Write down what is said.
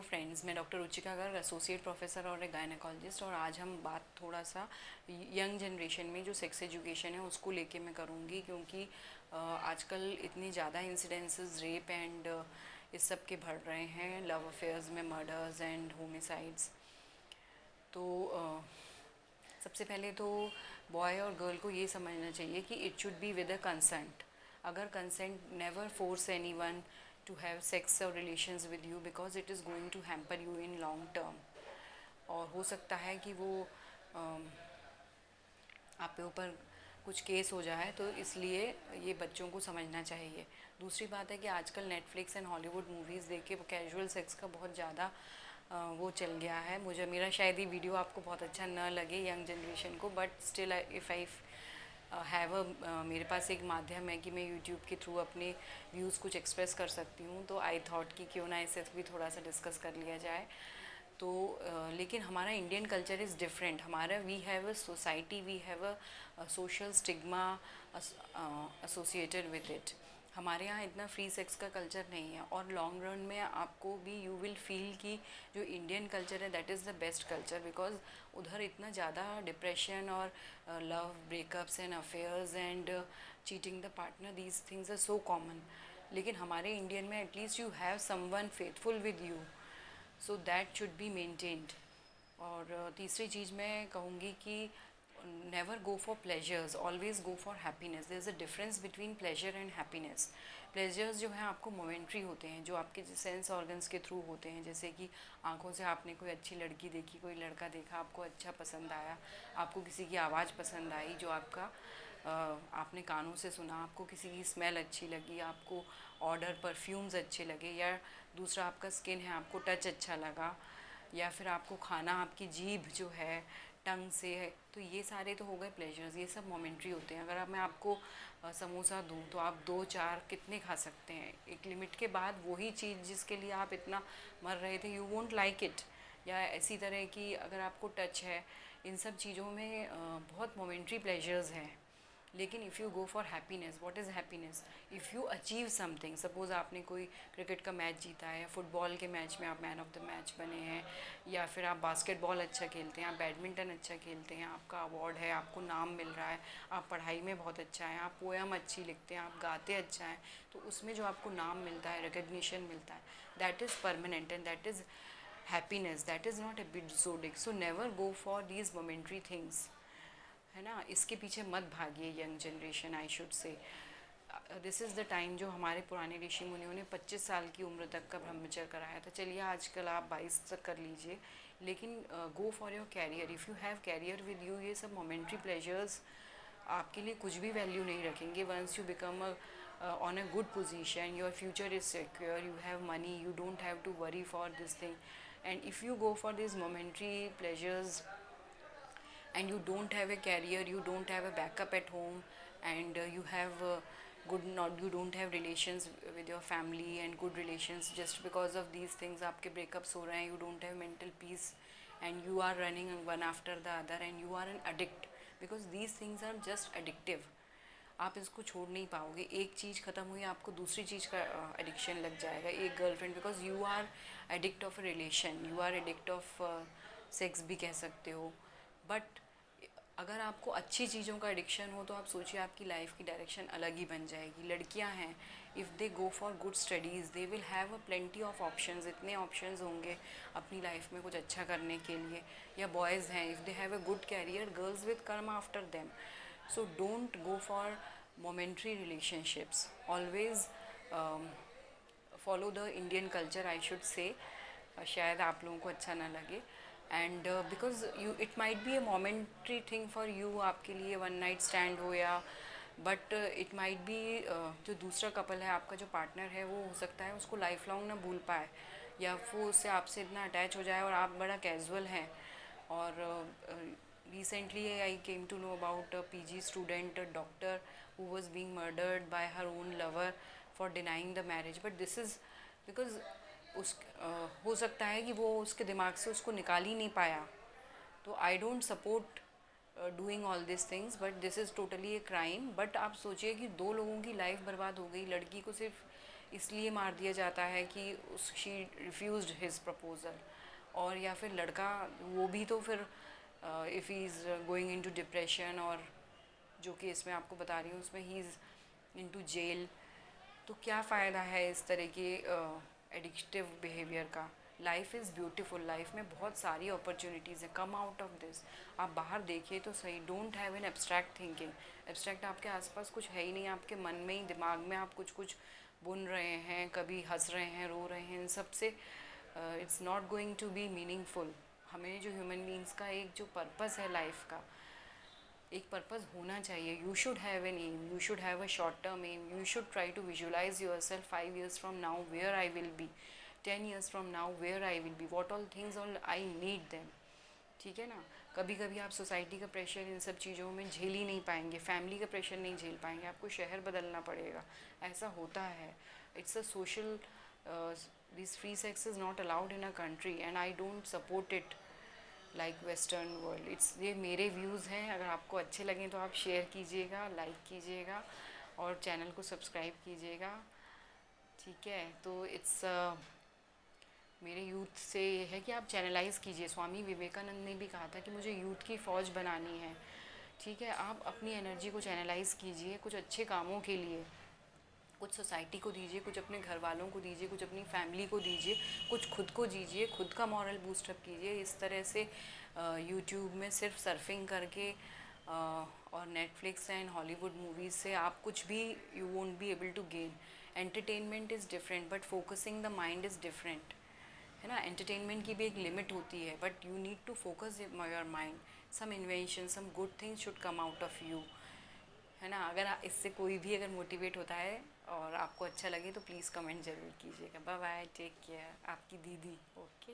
Friends, मैं doctor Ruchika Garg, associate professor और एक गायनेकोलॉजिस्ट। और आज हम बात थोड़ा सा यंग जनरेशन में जो सेक्स एजुकेशन है उसको लेके मैं करूँगी, क्योंकि आजकल इतनी ज़्यादा इंसिडेंसेस रेप एंड इस सब के बढ़ रहे हैं, लव अफेयर्स में मर्डर्स एंड होमिसाइड्स। तो सबसे पहले तो बॉय और गर्ल को ये समझना चाहिए कि it should be with a consent. अगर consent, never force anyone to have sex or relations with you because it is going to hamper you in long term। और हो सकता है कि वो आपके ऊपर कुछ केस हो जाए, तो इसलिए ये बच्चों को समझना चाहिए। दूसरी बात है कि आजकल नेटफ्लिक्स एंड हॉलीवुड मूवीज़ देख के कैजुअल सेक्स का बहुत ज़्यादा वो चल गया है। मेरा शायद ये वीडियो आपको बहुत अच्छा न लगे यंग जनरेशन को, but still if I have मेरे पास एक माध्यम है कि मैं यूट्यूब के थ्रू अपने व्यूज़ कुछ एक्सप्रेस कर सकती हूँ, तो आई थॉट कि क्यों ना इसे भी थोड़ा सा डिस्कस कर लिया जाए। तो लेकिन हमारा इंडियन कल्चर इज़ डिफरेंट। हमारा we have a society, we have a social stigma associated with it. हमारे यहाँ इतना फ्री सेक्स का कल्चर नहीं है, और लॉन्ग रन में आपको भी यू विल फील कि जो इंडियन कल्चर है that is the best culture, because उधर इतना ज़्यादा डिप्रेशन और love breakups and affairs and cheating the partner, these things are so common. लेकिन हमारे इंडियन में at least you have someone faithful with you, so that should be maintained. और तीसरी चीज़ मैं कहूँगी कि never go for pleasures, always go for happiness. There is a difference between pleasure and happiness. Pleasures जो हैं आपको मोमेंट्री होते हैं, जो आपके सेंस ऑर्गन्स के थ्रू होते हैं, जैसे कि आंखों से आपने कोई अच्छी लड़की देखी, कोई लड़का देखा, आपको अच्छा पसंद आया, आपको किसी की आवाज़ पसंद आई, जो आपका आपने कानों से सुना, आपको किसी की स्मेल अच्छी लगी, आपको ऑर्डर परफ्यूम्स अच्छे लगे, या दूसरा आपका स्किन है, आपको टच अच्छा लगा, या फिर आपको खाना, आपकी जीभ जो है टंग से है, तो ये सारे तो हो गए प्लेजर्स। ये सब मोमेंट्री होते हैं। अगर मैं आपको समोसा दूं तो आप दो चार कितने खा सकते हैं, एक लिमिट के बाद वही चीज़ जिसके लिए आप इतना मर रहे थे, यू वोंट लाइक इट। या इसी तरह की अगर आपको टच है, इन सब चीज़ों में बहुत मोमेंट्री प्लेजर्स हैं। लेकिन if you go for happiness, what is happiness? If you achieve something, suppose आपने कोई क्रिकेट का मैच जीता है, फुटबॉल के मैच में आप मैन ऑफ द मैच बने हैं, या फिर आप बास्केटबॉल अच्छा खेलते हैं, आप बैडमिंटन अच्छा खेलते हैं, आपका अवार्ड है, आपको नाम मिल रहा है, आप पढ़ाई में बहुत अच्छा है, आप पोएम अच्छी लिखते हैं, आप गाते अच्छा हैं, तो उसमें जो आपको नाम मिलता है, रिकग्निशन मिलता है, that is permanent and that is happiness, that is not episodic. So never go for these momentary things, है ना। इसके पीछे मत भागिए young generation, I should say. This is the time जो हमारे पुराने ऋषि मुनियों ने 25 साल की उम्र तक का ब्रह्मचर्य कराया था। चलिए आजकल आप 22 तक कर लीजिए, लेकिन go for your career. If you have career with you, ये सब मोमेंट्री प्लेजर्स आपके लिए कुछ भी वैल्यू नहीं रखेंगे। Once you become on a good position, your future is secure, you have money, you don't have to worry for this thing. And if you go for this momentary pleasures and you don't have a career, you don't have a backup at home, and you have good, not, you don't have relations with your family and good relations, just because of these things आपके breakups हो रहे हैं, you don't have mental peace and you are running one after the other and you are an addict, because these things are just addictive। आप इसको छोड़ नहीं पाओगे। एक चीज़ ख़त्म हुई, आपको दूसरी चीज़ का एडिक्शन लग जाएगा। एक girlfriend, because you are addict of a relation, you are addict of sex भी कह सकते हो। बट अगर आपको अच्छी चीज़ों का एडिक्शन हो तो आप सोचिए आपकी लाइफ की डायरेक्शन अलग ही बन जाएगी। लड़कियां हैं, if they go for good studies, they will have a plenty of options, इतने ऑप्शंस होंगे अपनी लाइफ में कुछ अच्छा करने के लिए। या बॉयज़ हैं, if they have a good career, girls will come after them. So don't go for momentary relationships, always follow the Indian culture, I should say. शायद आप लोगों को अच्छा ना लगे, and because you, it might be a momentary thing for you, आपके लिए one night stand हो, या बट इट माइट बी जो दूसरा कपल है, आपका जो पार्टनर है, वो हो सकता है उसको लाइफ लॉन्ग ना भूल पाए, या वो उससे आपसे इतना अटैच हो जाए और आप बड़ा कैजुअल हैं। और recently I came to know about a PG student, a doctor who was being murdered by her own lover for denying the marriage, but this is because उस हो सकता है कि वो उसके दिमाग से उसको निकाल ही नहीं पाया। तो I don't support doing all this things, but this is totally a crime. But आप सोचिए कि दो लोगों की लाइफ बर्बाद हो गई, लड़की को सिर्फ इसलिए मार दिया जाता है कि उस शी रिफ्यूज्ड हिज प्रपोज़ल। और या फिर लड़का वो भी तो फिर if he is going into depression, और जो कि इसमें आपको बता रही हूँ उसमें ही इज़ इनटू जेल। तो क्या फ़ायदा है इस तरह के एडिक्टिव बिहेवियर का। लाइफ इज़ ब्यूटीफुल, लाइफ में बहुत सारी अपॉर्चुनिटीज़ हैं, कम आउट ऑफ दिस। आप बाहर देखिए तो सही, don't have an abstract thinking. Abstract आपके आसपास कुछ है ही नहीं, आपके मन में ही, दिमाग में आप कुछ कुछ बुन रहे हैं, कभी हंस रहे हैं, रो रहे हैं, इन सब से it's not going to be meaningful. हमें जो ह्यूमन बींग्स का एक जो पर्पस है लाइफ का, एक पर्पस होना चाहिए। You should have an aim, you should have a short term aim, you should try to visualise yourself 5 years from now where I will be, 10 years from now where I will be, what all things all I need them. ठीक है ना। कभी कभी आप society का pressure in सब चीज़ों में झेल ही नहीं पाएंगे, फैमिली का प्रेशर नहीं झेल पाएंगे, आपको शहर बदलना पड़ेगा, ऐसा होता है। It's a social, this free sex is not allowed in a country and I don't support it like western world. It's, ये मेरे व्यूज़ हैं, अगर आपको अच्छे लगें तो आप शेयर कीजिएगा, लाइक कीजिएगा और चैनल को सब्सक्राइब कीजिएगा। ठीक है, तो इट्स मेरे यूथ से ये है कि आप चैनलाइज कीजिए। स्वामी विवेकानंद ने भी कहा था कि मुझे यूथ की फ़ौज बनानी है। ठीक है, आप अपनी एनर्जी को चैनलाइज कीजिए कुछ अच्छे कामों के लिए, कुछ सोसाइटी को दीजिए, कुछ अपने घर वालों को दीजिए, कुछ अपनी फैमिली को दीजिए, कुछ खुद को दीजिए, खुद का मॉरल बूस्टअप कीजिए। इस तरह से यूट्यूब में सिर्फ सर्फिंग करके और नेटफ्लिक्स एंड हॉलीवुड मूवीज़ से आप कुछ भी, you won't be able to gain. Entertainment is different but focusing the mind is different, है ना। एंटरटेनमेंट की भी एक लिमिट होती है, but you need to focus your mind. Some invention, some good things should come out of you, है ना। अगर इससे कोई भी अगर मोटिवेट होता है और आपको अच्छा लगे तो प्लीज़ कमेंट ज़रूर कीजिएगा। बाय बाय, टेक केयर, आपकी दीदी। ओके।